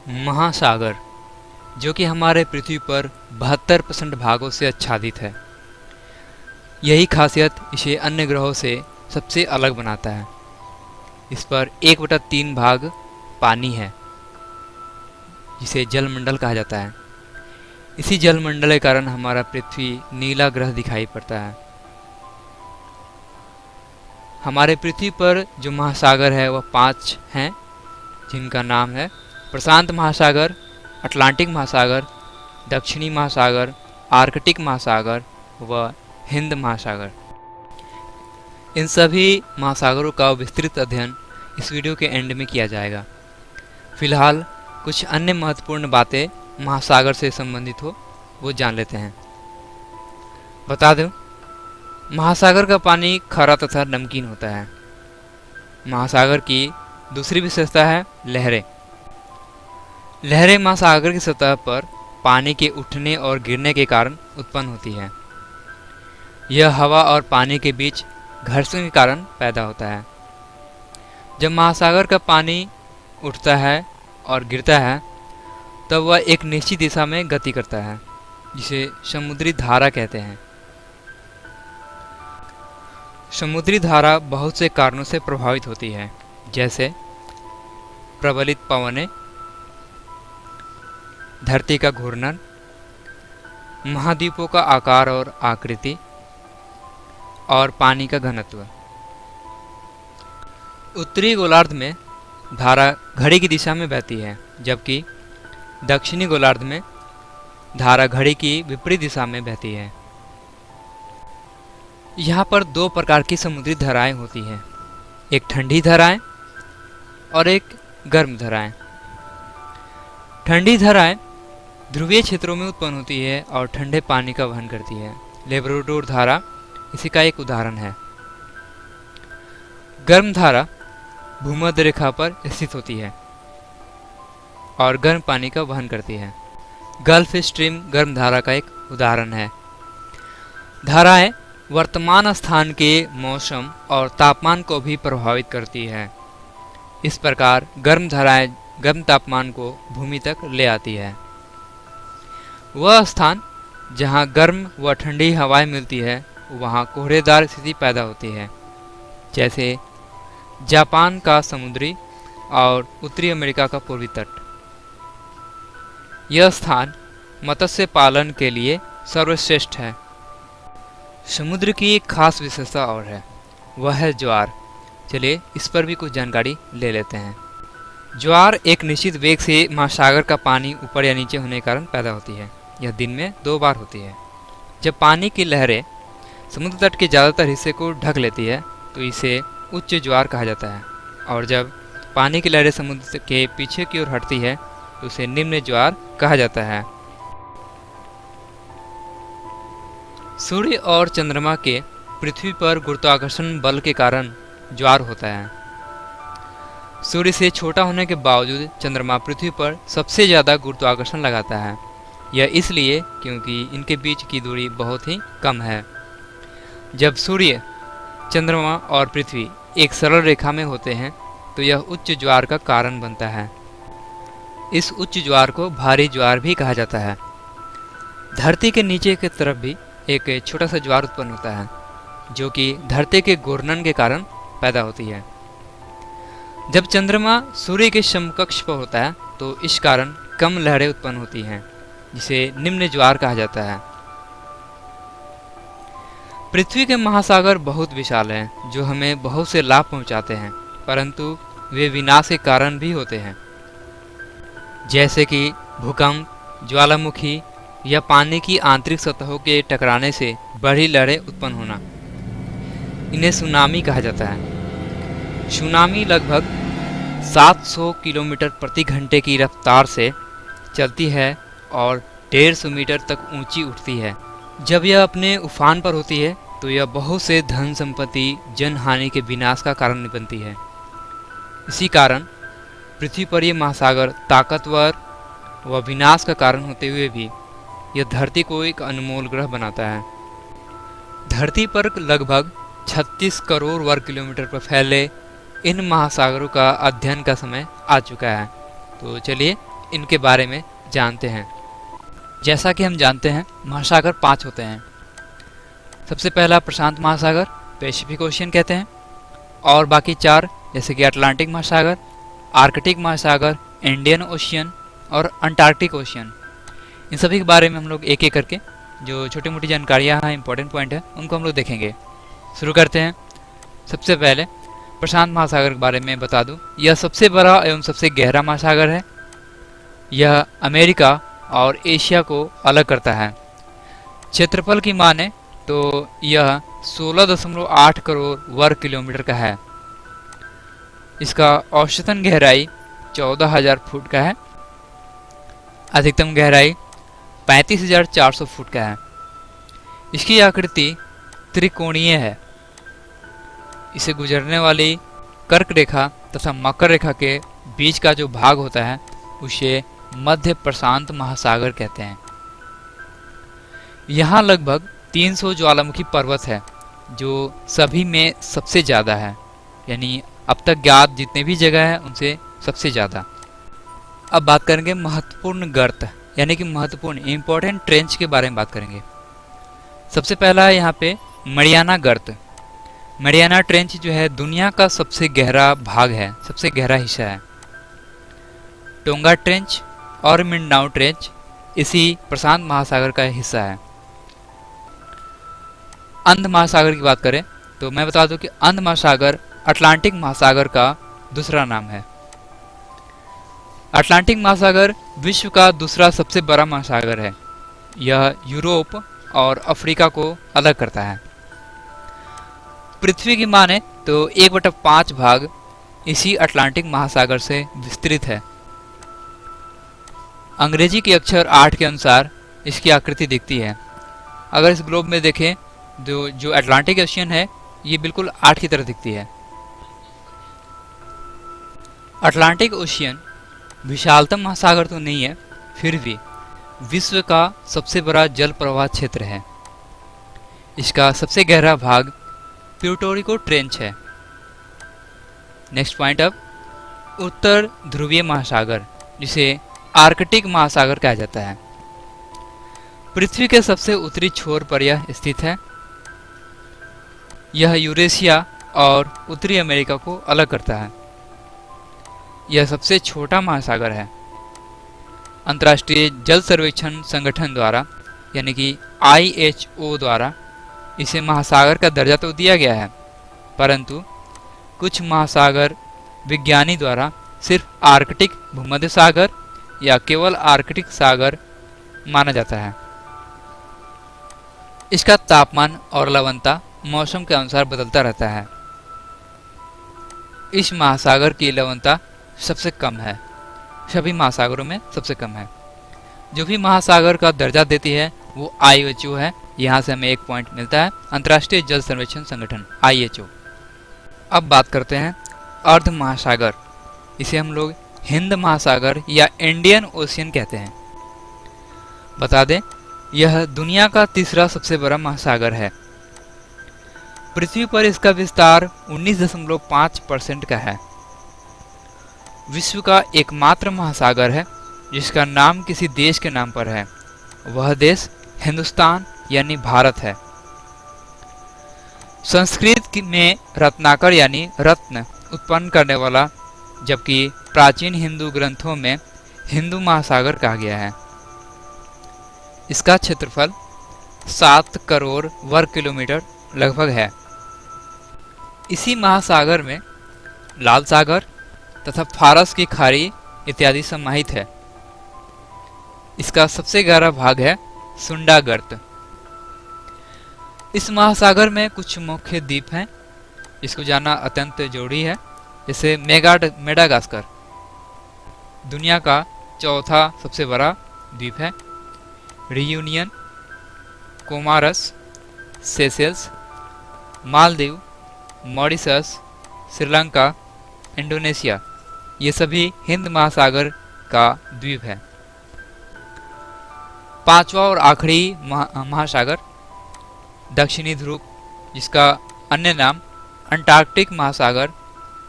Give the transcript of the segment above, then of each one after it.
महासागर, जो कि हमारे पृथ्वी पर 72% भागों से आच्छादित है। यही खासियत इसे अन्य ग्रहों से सबसे अलग बनाता है। इस पर 1/3 भाग पानी है, जिसे जलमंडल कहा जाता है। इसी जलमंडल के कारण हमारा पृथ्वी नीला ग्रह दिखाई पड़ता है। हमारे पृथ्वी पर जो महासागर है वह 5 हैं, जिनका नाम है प्रशांत महासागर, अटलांटिक महासागर, दक्षिणी महासागर, आर्कटिक महासागर व हिंद महासागर। इन सभी महासागरों का विस्तृत अध्ययन इस वीडियो के एंड में किया जाएगा। फिलहाल कुछ अन्य महत्वपूर्ण बातें महासागर से संबंधित हो वो जान लेते हैं। बता दूं, महासागर का पानी खारा तथा नमकीन होता है। महासागर की दूसरी विशेषता है लहरें। लहरें महासागर की सतह पर पानी के उठने और गिरने के कारण उत्पन्न होती है। यह हवा और पानी के बीच घर्षण के कारण पैदा होता है। जब महासागर का पानी उठता है और गिरता है तब वह एक निश्चित दिशा में गति करता है, जिसे समुद्री धारा कहते हैं। समुद्री धारा बहुत से कारणों से प्रभावित होती है, जैसे प्रबलित पवनें, धरती का घूर्णन, महाद्वीपों का आकार और आकृति और पानी का घनत्व। उत्तरी गोलार्ध में धारा घड़ी की दिशा में बहती है, जबकि दक्षिणी गोलार्ध में धारा घड़ी की विपरीत दिशा में बहती है। यहाँ पर 2 प्रकार की समुद्री धाराएं होती हैं, एक ठंडी धाराएं और एक गर्म धाराएं। ठंडी धाराएं ध्रुवीय क्षेत्रों में उत्पन्न होती है और ठंडे पानी का वहन करती है। लेब्राडोर धारा इसी का एक उदाहरण है। गर्म धारा भूमध्य रेखा पर स्थित होती है और गर्म पानी का वहन करती है। गल्फ स्ट्रीम गर्म धारा का एक उदाहरण है। धाराएं वर्तमान स्थान के मौसम और तापमान को भी प्रभावित करती है। इस प्रकार गर्म धाराएं गर्म तापमान को भूमि तक ले आती है। वह स्थान जहां गर्म व ठंडी हवाएं मिलती है वहां कोहरेदार स्थिति पैदा होती है, जैसे जापान का समुद्री और उत्तरी अमेरिका का पूर्वी तट। यह स्थान मत्स्य पालन के लिए सर्वश्रेष्ठ है। समुद्र की एक खास विशेषता और है, वह है ज्वार। चलिए इस पर भी कुछ जानकारी ले लेते हैं। ज्वार एक निश्चित वेग से महासागर का पानी ऊपर या नीचे होने के कारण पैदा होती है। यह दिन में 2 बार होती है। जब पानी की लहरें समुद्र तट के ज़्यादातर हिस्से को ढक लेती है तो इसे उच्च ज्वार कहा जाता है, और जब पानी की लहरें समुद्र के पीछे की ओर हटती है तो उसे निम्न ज्वार कहा जाता है। सूर्य और चंद्रमा के पृथ्वी पर गुरुत्वाकर्षण बल के कारण ज्वार होता है। सूर्य से छोटा होने के बावजूद चंद्रमा पृथ्वी पर सबसे ज़्यादा गुरुत्वाकर्षण लगाता है। यह इसलिए क्योंकि इनके बीच की दूरी बहुत ही कम है। जब सूर्य, चंद्रमा और पृथ्वी एक सरल रेखा में होते हैं तो यह उच्च ज्वार का कारण बनता है। इस उच्च ज्वार को भारी ज्वार भी कहा जाता है। धरती के नीचे की तरफ भी एक छोटा सा ज्वार उत्पन्न होता है, जो कि धरती के घूर्णन के कारण पैदा होती है। जब चंद्रमा सूर्य के समकक्ष पर होता है तो इस कारण कम लहरें उत्पन्न होती हैं, जिसे निम्न ज्वार कहा जाता है। पृथ्वी के महासागर बहुत विशाल हैं, जो हमें बहुत से लाभ पहुंचाते हैं, परंतु वे विनाश के कारण भी होते हैं, जैसे कि भूकंप, ज्वालामुखी या पानी की आंतरिक सतहों के टकराने से बड़ी लहरें उत्पन्न होना। इन्हें सुनामी कहा जाता है। सुनामी लगभग 700 किलोमीटर प्रति घंटे की रफ्तार से चलती है और 150 मीटर तक ऊंची उठती है। जब यह अपने उफान पर होती है तो यह बहुत से धन संपत्ति, जन हानि के विनाश का कारण बनती है। इसी कारण पृथ्वी पर यह महासागर ताकतवर व विनाश का कारण होते हुए भी यह धरती को एक अनमोल ग्रह बनाता है। धरती पर लगभग 36 करोड़ वर्ग किलोमीटर पर फैले इन महासागरों का अध्ययन का समय आ चुका है। तो चलिए इनके बारे में जानते हैं। जैसा कि हम जानते हैं महासागर 5 होते हैं। सबसे पहला प्रशांत महासागर, पैसिफिक ओशियन कहते हैं, और बाकी 4 जैसे कि अटलांटिक महासागर, आर्कटिक महासागर, इंडियन ओशियन और अंटार्कटिक ओशियन। इन सभी के बारे में हम लोग एक एक करके जो छोटी मोटी जानकारियाँ हैं, इंपॉर्टेंट पॉइंट है, उनको हम लोग देखेंगे। शुरू करते हैं। सबसे पहले प्रशांत महासागर के बारे में बता दूं, यह सबसे बड़ा एवं सबसे गहरा महासागर है। यह अमेरिका और एशिया को अलग करता है। क्षेत्रफल की माने तो यह 16.8 करोड़ वर्ग किलोमीटर का है। इसका औसतन गहराई 14,000 फुट का है। अधिकतम गहराई 35,400 फुट का है। इसकी आकृति त्रिकोणीय है। इसे गुजरने वाली कर्क रेखा तथा मकर रेखा के बीच का जो भाग होता है उसे मध्य प्रशांत महासागर कहते हैं। यहाँ लगभग 300 ज्वालामुखी पर्वत है, जो सभी में सबसे ज़्यादा है, यानी अब तक ज्ञात जितने भी जगह हैं उनसे सबसे ज़्यादा। अब बात करेंगे महत्वपूर्ण गर्त, यानी कि महत्वपूर्ण इम्पोर्टेंट ट्रेंच के बारे में बात करेंगे। सबसे पहला है यहाँ पे मरियाना गर्त। मरियाना ट्रेंच जो है दुनिया का सबसे गहरा भाग है, सबसे गहरा हिस्सा है। टोंगा ट्रेंच और मिंडाओ ट्रेंच इसी प्रशांत महासागर का हिस्सा है। अंध महासागर की बात करें तो मैं बता दूं कि अंध महासागर अटलांटिक महासागर का दूसरा नाम है। अटलांटिक महासागर विश्व का दूसरा सबसे बड़ा महासागर है। यह यूरोप और अफ्रीका को अलग करता है। पृथ्वी की माने तो 1/5 भाग इसी अटलांटिक महासागर से विस्तृत है। अंग्रेजी के अक्षर 8 के अनुसार इसकी आकृति दिखती है। अगर इस ग्लोब में देखें जो अटलांटिक ओशियन है ये बिल्कुल 8 की तरह दिखती है। अटलांटिक ओशियन विशालतम महासागर तो नहीं है, फिर भी विश्व का सबसे बड़ा जल प्रवाह क्षेत्र है। इसका सबसे गहरा भाग प्यूर्टो ट्रेंच है। नेक्स्ट पॉइंट, अब उत्तर ध्रुवीय महासागर, जिसे आर्कटिक महासागर कहा जाता है। पृथ्वी के सबसे उत्तरी छोर पर यह स्थित है। यह यूरेशिया और उत्तरी अमेरिका को अलग करता है। यह सबसे छोटा महासागर है। अंतर्राष्ट्रीय जल सर्वेक्षण संगठन द्वारा यानी कि IHO द्वारा इसे महासागर का दर्जा तो दिया गया है, परंतु कुछ महासागर विज्ञानी द्वारा सिर्फ आर्कटिक भूमध्य सागर या केवल आर्कटिक सागर माना जाता है। इसका तापमान और लवणता मौसम के अनुसार बदलता रहता है। इस महासागर की लवणता सबसे कम है, सभी महासागरों में सबसे कम है। जो भी महासागर का दर्जा देती है वो IHO है। यहाँ से हमें एक पॉइंट मिलता है, अंतर्राष्ट्रीय जल सर्वेक्षण संगठन IHO। अब बात करते हैं अर्ध महासागर। इसे हम लोग हिंद महासागर या इंडियन ओशियन कहते हैं। बता दें यह दुनिया का तीसरा सबसे बड़ा महासागर है। पृथ्वी पर इसका विस्तार 19.5% का है। विश्व का एकमात्र महासागर है जिसका नाम किसी देश के नाम पर है। वह देश हिंदुस्तान यानी भारत है। संस्कृत में रत्नाकर यानी रत्न उत्पन्न करने वाला, जबकि प्राचीन हिंदू ग्रंथों में हिंदू महासागर कहा गया है। इसका क्षेत्रफल 7 करोड़ वर्ग किलोमीटर लगभग है। इसी महासागर में लाल सागर तथा फारस की खाड़ी इत्यादि समाहित है। इसका सबसे गहरा भाग है सुंडा गर्त। इस महासागर में कुछ मुख्य द्वीप हैं, इसको जानना अत्यंत जरूरी है। जैसे मेडागास्कर दुनिया का चौथा सबसे बड़ा द्वीप है। Reunion, Comoros, Seychelles, Maldives, Mauritius, Sri Lanka, Indonesia, ये सभी हिंद महासागर का द्वीप है। पांचवा और आखिरी महासागर दक्षिणी ध्रुव, जिसका अन्य नाम अंटार्कटिक महासागर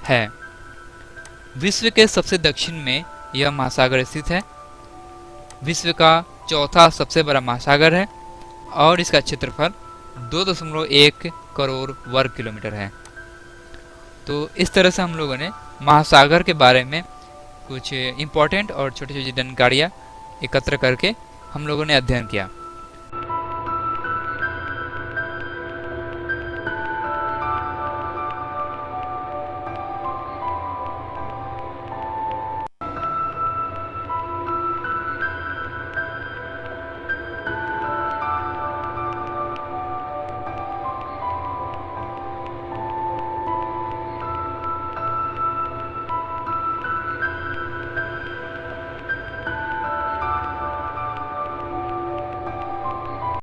है। विश्व के सबसे दक्षिण में यह महासागर स्थित है विश्व का चौथा सबसे बड़ा महासागर है और इसका क्षेत्रफल 2.1 करोड़ वर्ग किलोमीटर है। तो इस तरह से हम लोगों ने महासागर के बारे में कुछ इम्पोर्टेंट और छोटी छोटी जानकारियाँ एकत्र करके हम लोगों ने अध्ययन किया।